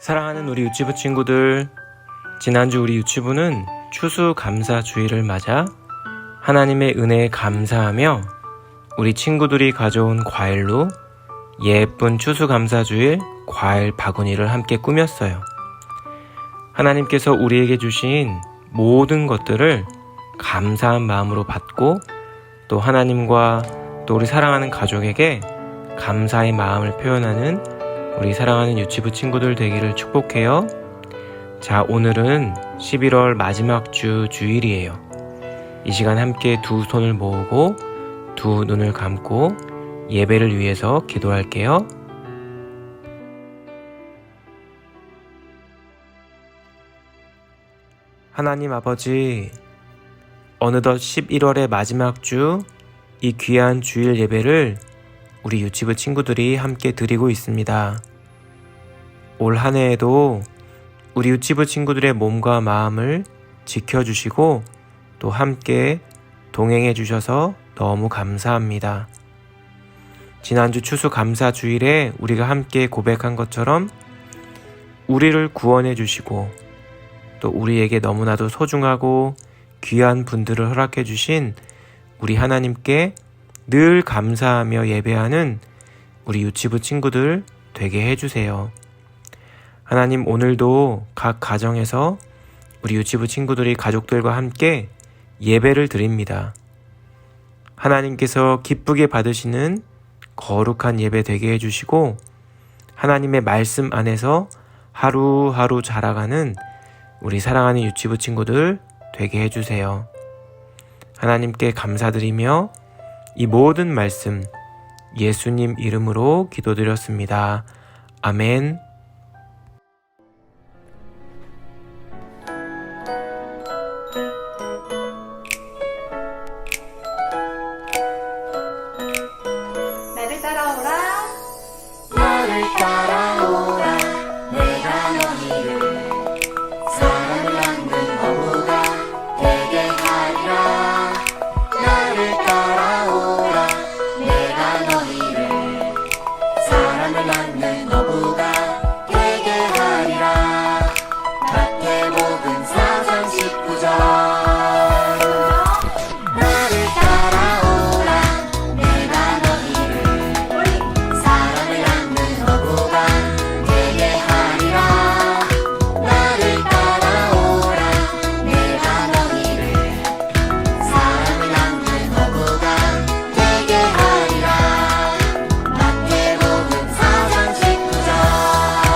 사랑하는 우리 유치부 친구들, 지난주 우리 유치부는 추수감사주일을 맞아 하나님의 은혜에 감사하며 우리 친구들이 가져온 과일로 예쁜 추수감사주일 과일 바구니를 함께 꾸몄어요. 하나님께서 우리에게 주신 모든 것들을 감사한 마음으로 받고 또 하나님과 또 우리 사랑하는 가족에게 감사의 마음을 표현하는 우리 사랑하는 유치부 친구들 되기를 축복해요. 자, 오늘은 11월 마지막 주 주일이에요. 이 시간 함께 두 손을 모으고 두 눈을 감고 예배를 위해서 기도할게요. 하나님 아버지, 어느덧 11월의 마지막 주 이 귀한 주일 예배를 우리 유치부 친구들이 함께 드리고 있습니다. 올 한 해에도 우리 유치부 친구들의 몸과 마음을 지켜주시고 또 함께 동행해 주셔서 너무 감사합니다. 지난주 추수감사주일에 우리가 함께 고백한 것처럼 우리를 구원해 주시고 또 우리에게 너무나도 소중하고 귀한 분들을 허락해 주신 우리 하나님께 늘 감사하며 예배하는 우리 유치부 친구들 되게 해주세요. 하나님, 오늘도 각 가정에서 우리 유치부 친구들이 가족들과 함께 예배를 드립니다. 하나님께서 기쁘게 받으시는 거룩한 예배 되게 해주시고 하나님의 말씀 안에서 하루하루 자라가는 우리 사랑하는 유치부 친구들 되게 해주세요. 하나님께 감사드리며 이 모든 말씀 예수님 이름으로 기도드렸습니다. 아멘. 나를 따라오라. 나를 따라오라. 내가 너희를 사랑을 낳는 어부가 되게 하리라. 나를 따라오라. 내가 너희를 사랑을 낳는 어부가 되게 하리라. 마태복음 4장 19절. 나를 따라오라. 내가 너희를 사랑을 낳는 어부가 되게 하리라. 나를 따라오라. 내가 너희를 사랑을 낳는 어부가 되게 하리라. 마태복음 4장 19절.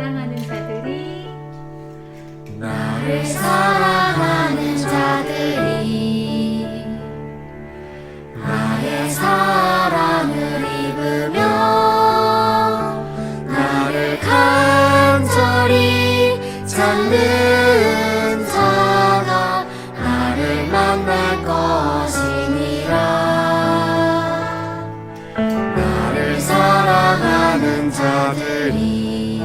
사랑하는 자들이 나를 사랑하는 자들이 나의 사랑을 입으며 나를 간절히 찾는 자가 나를 만날 것이니라. 나를 사랑하는 자들이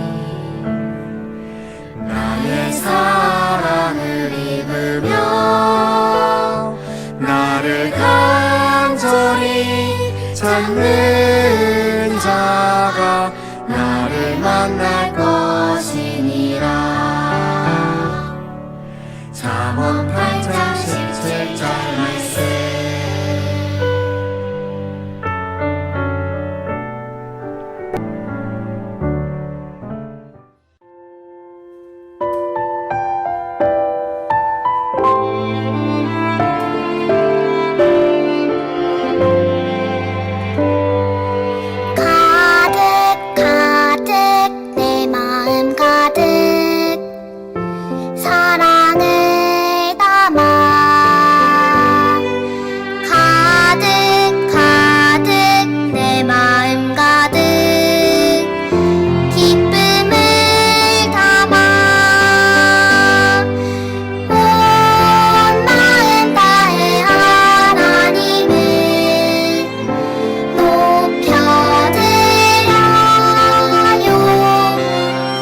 나의 사랑을 입으며 나를 간절히 찾는 자가 나를 만날 것이니라. 잠언 8장 17절 말씀. 가득 가득 내 마음 가득 사랑을 담아 가득 가득 내 마음 가득 기쁨을 담아 온 마음 다해 하나님을 높여드려요.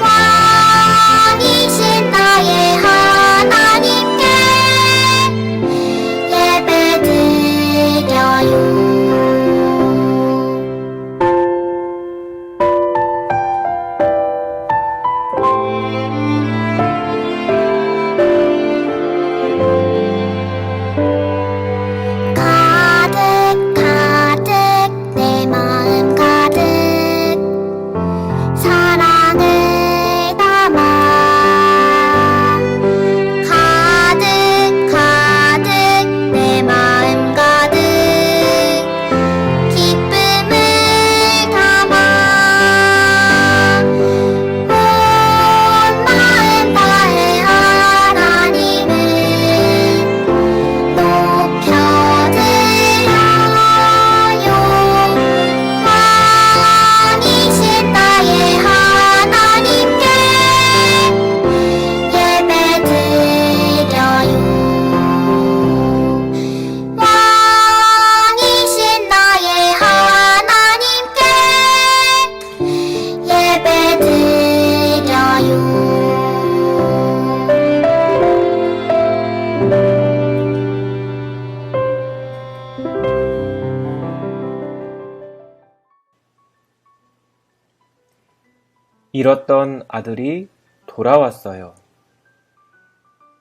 왕이신 나의 하나님께 예배드려요. 가득 가득 내 마음 가득 사랑을 담아 가득 가득 내 마음 가득 기쁨을 담아 온 마음 다해 하나님을 높여드려요. 왕이신 나의 하나님께 예배드려요. 왕이신 나의 하나님께 예배드려요. 잃었던 아들이 돌아왔어요.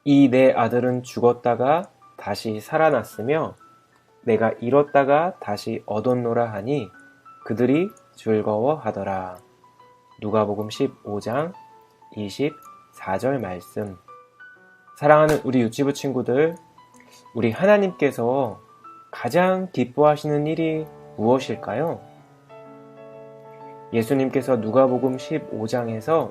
이 내 아들은 죽었다가 다시 살아났으며 내가 잃었다가 다시 얻었노라 하니 그들이 즐거워하더라. 누가복음 15장 24절 말씀. 사랑하는 우리 유치부 친구들, 우리 하나님께서 가장 기뻐하시는 일이 무엇일까요? 예수님께서 누가복음 15장에서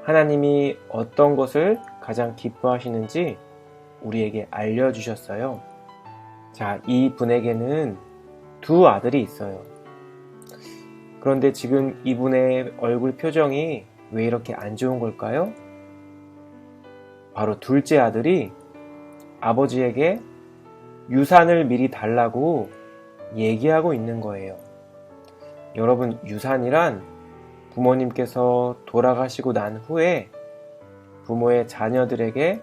하나님이 어떤 것을 가장 기뻐하시는지 우리에게 알려주셨어요. 자, 이 분에게는 두 아들이 있어요. 그런데 지금 이분의 얼굴 표정이 왜 이렇게 안 좋은 걸까요? 바로 둘째 아들이 아버지에게 유산을 미리 달라고 얘기하고 있는 거예요. 여러분, 유산이란 부모님께서 돌아가시고 난 후에 부모의 자녀들에게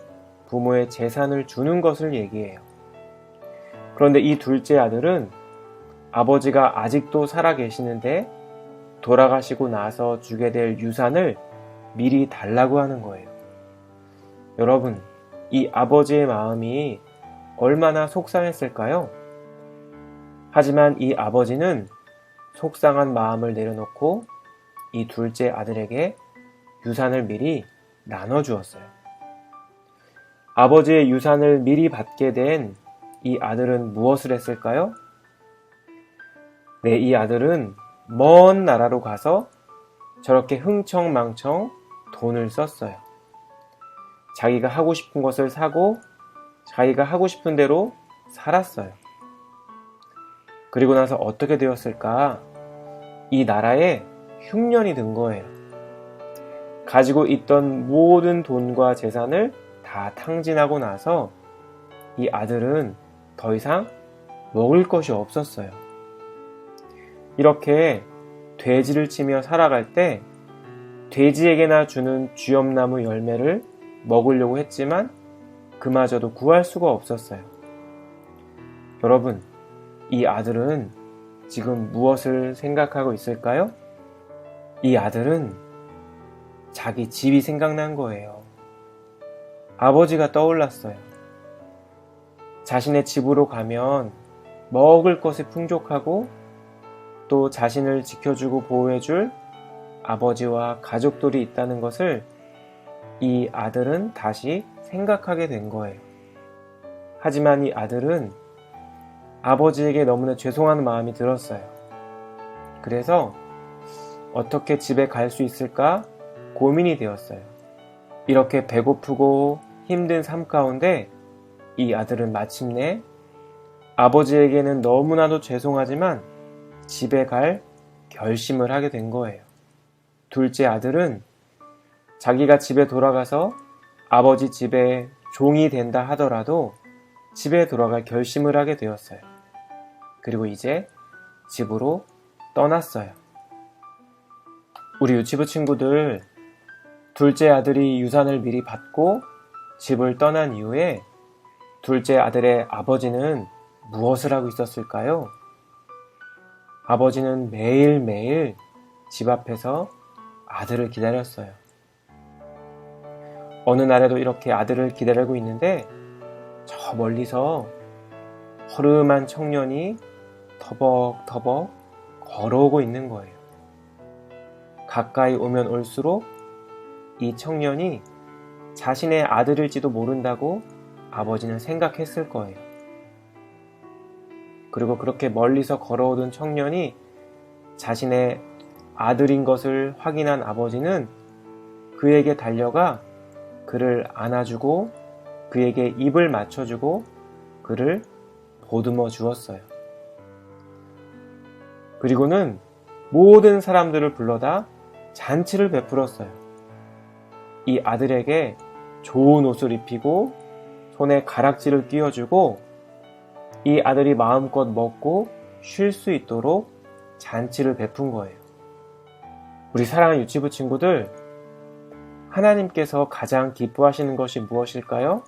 부모의 재산을 주는 것을 얘기해요. 그런데 이 둘째 아들은 아버지가 아직도 살아 계시는데 돌아가시고 나서 주게 될 유산을 미리 달라고 하는 거예요. 여러분, 이 아버지의 마음이 얼마나 속상했을까요? 하지만 이 아버지는 속상한 마음을 내려놓고 이 둘째 아들에게 유산을 미리 나눠주었어요. 아버지의 유산을 미리 받게 된 이 아들은 무엇을 했을까요? 네, 이 아들은 먼 나라로 가서 저렇게 흥청망청 돈을 썼어요. 자기가 하고 싶은 것을 사고 자기가 하고 싶은 대로 살았어요. 그리고 나서 어떻게 되었을까? 이 나라에 흉년이 든 거예요. 가지고 있던 모든 돈과 재산을 다 탕진하고 나서 이 아들은 더 이상 먹을 것이 없었어요. 이렇게 돼지를 치며 살아갈 때 돼지에게나 주는 쥐엄나무 열매를 먹으려고 했지만 그마저도 구할 수가 없었어요. 여러분, 이 아들은 지금 무엇을 생각하고 있을까요? 이 아들은 자기 집이 생각난 거예요. 아버지가 떠올랐어요. 자신의 집으로 가면 먹을 것이 풍족하고 또 자신을 지켜주고 보호해줄 아버지와 가족들이 있다는 것을 이 아들은 다시 생각하게 된 거예요. 하지만 이 아들은 아버지에게 너무나 죄송한 마음이 들었어요. 그래서 어떻게 집에 갈 수 있을까 고민이 되었어요. 이렇게 배고프고 힘든 삶 가운데 이 아들은 마침내 아버지에게는 너무나도 죄송하지만 집에 갈 결심을 하게 된 거예요. 둘째 아들은 자기가 집에 돌아가서 아버지 집에 종이 된다 하더라도 집에 돌아갈 결심을 하게 되었어요. 그리고 이제 집으로 떠났어요. 우리 유치부 친구들, 둘째 아들이 유산을 미리 받고 집을 떠난 이후에 둘째 아들의 아버지는 무엇을 하고 있었을까요? 아버지는 매일매일 집 앞에서 아들을 기다렸어요. 어느 날에도 이렇게 아들을 기다리고 있는데 저 멀리서 허름한 청년이 터벅터벅 걸어오고 있는 거예요. 가까이 오면 올수록 이 청년이 자신의 아들일지도 모른다고 아버지는 생각했을 거예요. 그리고 그렇게 멀리서 걸어오던 청년이 자신의 아들인 것을 확인한 아버지는 그에게 달려가 그를 안아주고 그에게 입을 맞춰주고 그를 보듬어 주었어요. 그리고는 모든 사람들을 불러다 잔치를 베풀었어요. 이 아들에게 좋은 옷을 입히고 손에 가락지를 끼워주고 이 아들이 마음껏 먹고 쉴 수 있도록 잔치를 베푼 거예요. 우리 사랑하는 유치부 친구들, 하나님께서 가장 기뻐하시는 것이 무엇일까요?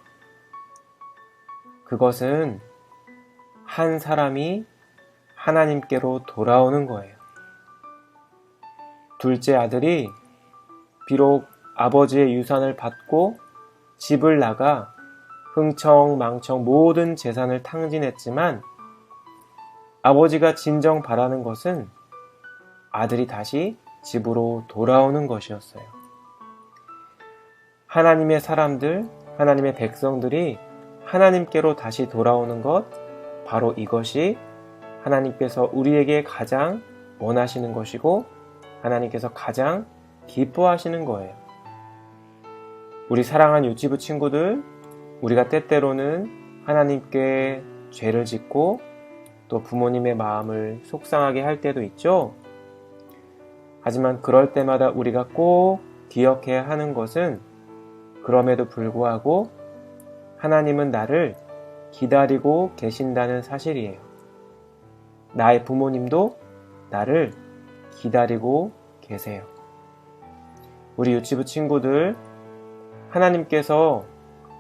그것은 한 사람이 하나님께로 돌아오는 거예요. 둘째 아들이 비록 아버지의 유산을 받고 집을 나가 흥청망청 모든 재산을 탕진했지만 아버지가 진정 바라는 것은 아들이 다시 집으로 돌아오는 것이었어요. 하나님의 사람들, 하나님의 백성들이 하나님께로 다시 돌아오는 것, 바로 이것이 하나님께서 우리에게 가장 원하시는 것이고 하나님께서 가장 기뻐하시는 거예요. 우리 사랑하는 유치부 친구들, 우리가 때때로는 하나님께 죄를 짓고 또 부모님의 마음을 속상하게 할 때도 있죠. 하지만 그럴 때마다 우리가 꼭 기억해야 하는 것은 그럼에도 불구하고 하나님은 나를 기다리고 계신다는 사실이에요. 나의 부모님도 나를 기다리고 계세요. 우리 유치부 친구들, 하나님께서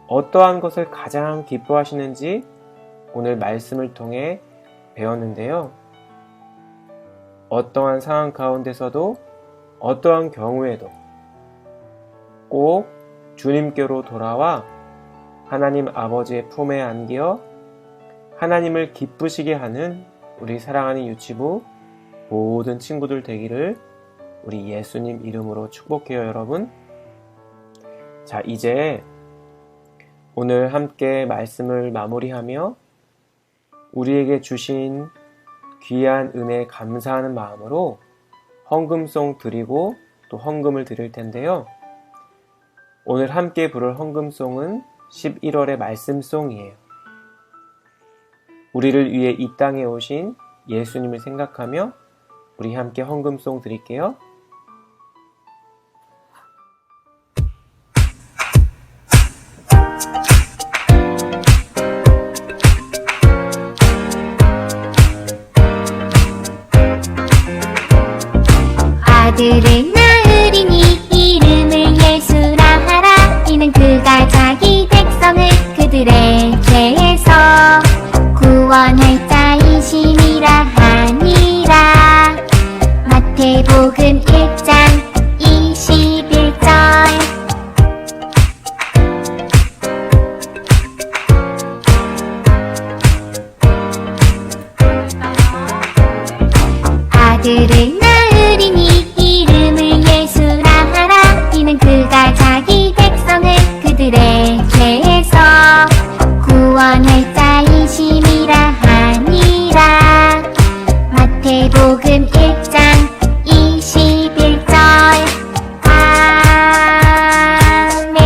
어떠한 것을 가장 기뻐하시는지 오늘 말씀을 통해 배웠는데요. 어떠한 상황 가운데서도 어떠한 경우에도 꼭 주님께로 돌아와 하나님 아버지의 품에 안겨 하나님을 기쁘시게 하는 우리 사랑하는 유치부 모든 친구들 되기를 우리 예수님 이름으로 축복해요, 여러분. 자, 이제 오늘 함께 말씀을 마무리하며 우리에게 주신 귀한 은혜에 감사하는 마음으로 헌금송 드리고 또 헌금을 드릴 텐데요. 오늘 함께 부를 헌금송은 11월의 말씀송이에요. 우리를 위해 이 땅에 오신 예수님을 생각하며 우리 함께 헌금송 드릴게요. 아들을 낳으리니 이름을 예수라 하라. 이는 그가 자기 백성을 그들의 죄에서 구원할 자이심이라 하니라. 마태복음 1장 21절. 아들을 낳으리니 이름을 예수라 하라. 이는 그가 자기 백성을 그들의 죄에서 구원할 자이심이라 하니라. 마태복음 1장 21절. 아멘.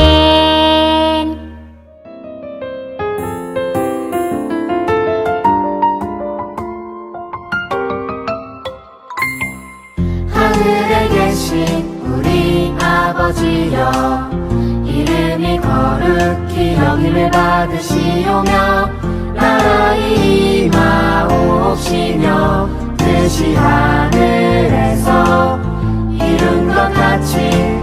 하늘에 계신 우리 아버지여, 이름이 거룩히 여김을 받으시오며 나라의 임하옵시며 뜻이 하늘에서 이룬 것 같이